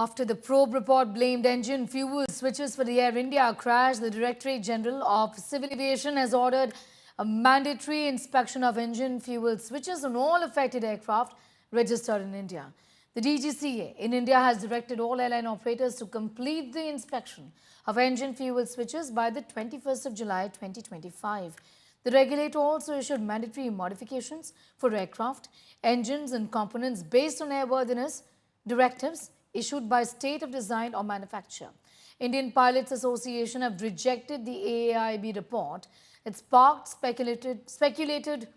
After the probe report blamed engine fuel switches for the Air India crash, the Directorate General of Civil Aviation has ordered a mandatory inspection of engine fuel switches on all affected aircraft registered in India. The DGCA in India has directed all airline operators to complete the inspection of engine fuel switches by the 21st of July 2025. The regulator also issued mandatory modifications for aircraft, engines and components based on airworthiness directives issued by state of design or manufacture. Indian Pilots Association have rejected the AAIB report. It sparked speculated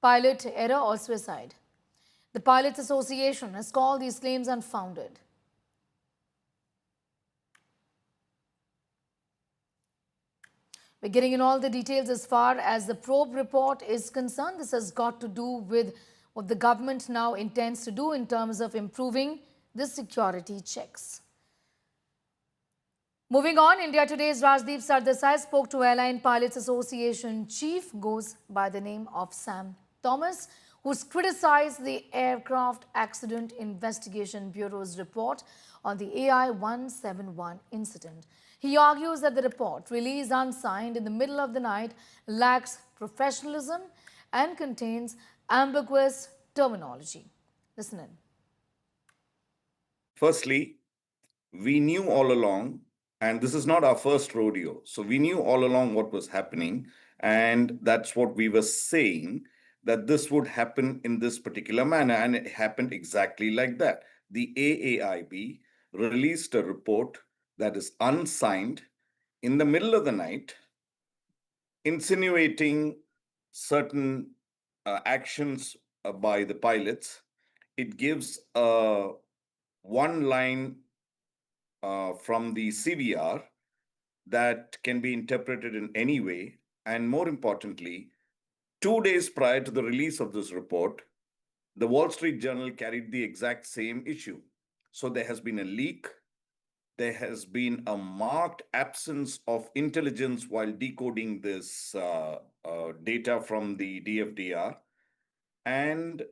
pilot error or suicide. The Pilots Association has called these claims unfounded. We're getting in all the details as far as the probe report is concerned. This has got to do with what the government now intends to do in terms of improving the security checks. Moving on, India Today's Rajdeep Sardesai spoke to Airline Pilots Association chief, goes by the name of Sam Thomas, who's criticized the Aircraft Accident Investigation Bureau's report on the AI-171 incident. He argues that the report, released unsigned in the middle of the night, lacks professionalism and contains ambiguous terminology. Listen in. Firstly, we knew all along, and this is not our first rodeo, so we knew all along what was happening, and that's what we were saying, that this would happen in this particular manner, and it happened exactly like that. The AAIB released a report that is unsigned in the middle of the night, insinuating certain actions by the pilots. It gives one line from the CVR that can be interpreted in any way. And more importantly, 2 days prior to the release of this report, the Wall Street Journal carried the exact same issue. So there has been a leak. There has been a marked absence of intelligence while decoding this data from the DFDR. And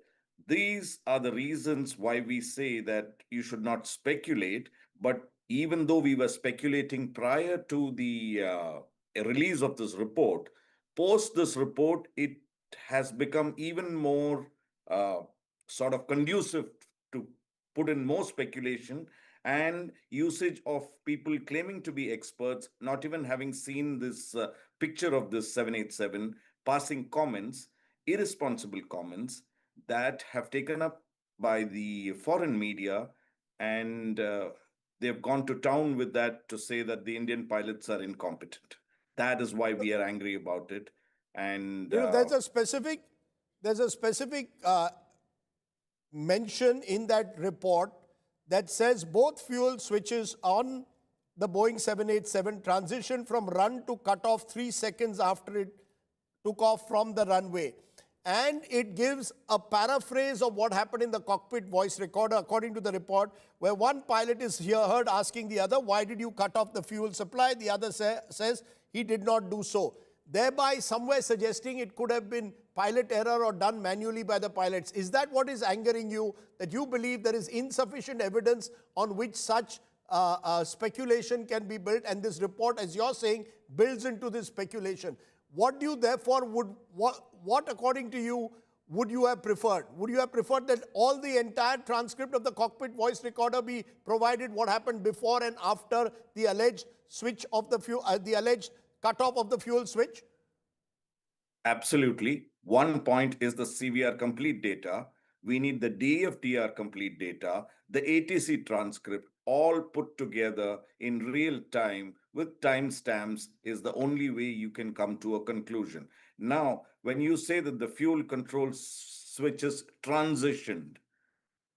these are the reasons why we say that you should not speculate. But even though we were speculating prior to the release of this report, post this report, it has become even more sort of conducive to put in more speculation and usage of people claiming to be experts, not even having seen this picture of this 787, passing comments, irresponsible comments that have taken up by the foreign media, and they've gone to town with that to say that the Indian pilots are incompetent. That is why we are angry about it. And there's a specific mention in that report that says both fuel switches on the Boeing 787 transitioned from run to cut off 3 seconds after it took off from the runway. And it gives a paraphrase of what happened in the cockpit voice recorder, according to the report, where one pilot is heard asking the other, why did you cut off the fuel supply? The other says he did not do so, thereby somewhere suggesting it could have been pilot error or done manually by the pilots. Is that what is angering you, that you believe there is insufficient evidence on which such speculation can be built, and this report, as you're saying, builds into this speculation? What do you therefore what according to you would you have preferred? Would you have preferred that all the entire transcript of the cockpit voice recorder be provided, what happened before and after the alleged switch of the fuel, the alleged cutoff of the fuel switch? Absolutely. One point is the CVR complete data. We need the DFDR complete data, the ATC transcript, all put together in real time with timestamps is the only way you can come to a conclusion. Now, when you say that the fuel control switches transitioned,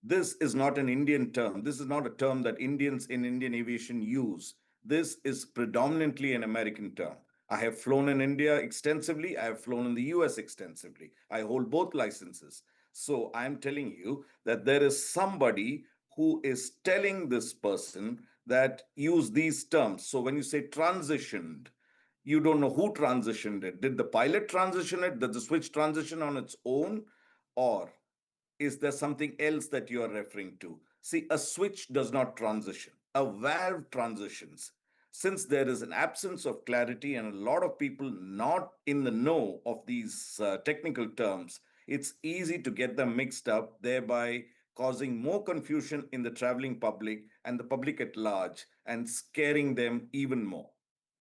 this is not an Indian term. This is not a term that Indians in Indian aviation use. This is predominantly an American term. I have flown in India extensively. I have flown in the US extensively. I hold both licenses. So I'm telling you that there is somebody who is telling this person that use these terms. So when you say transitioned, you don't know who transitioned it. Did the pilot transition it? Did the switch transition on its own? Or is there something else that you are referring to? See, a switch does not transition, a valve transitions. Since there is an absence of clarity and a lot of people not in the know of these technical terms, it's easy to get them mixed up, thereby causing more confusion in the traveling public and the public at large and scaring them even more.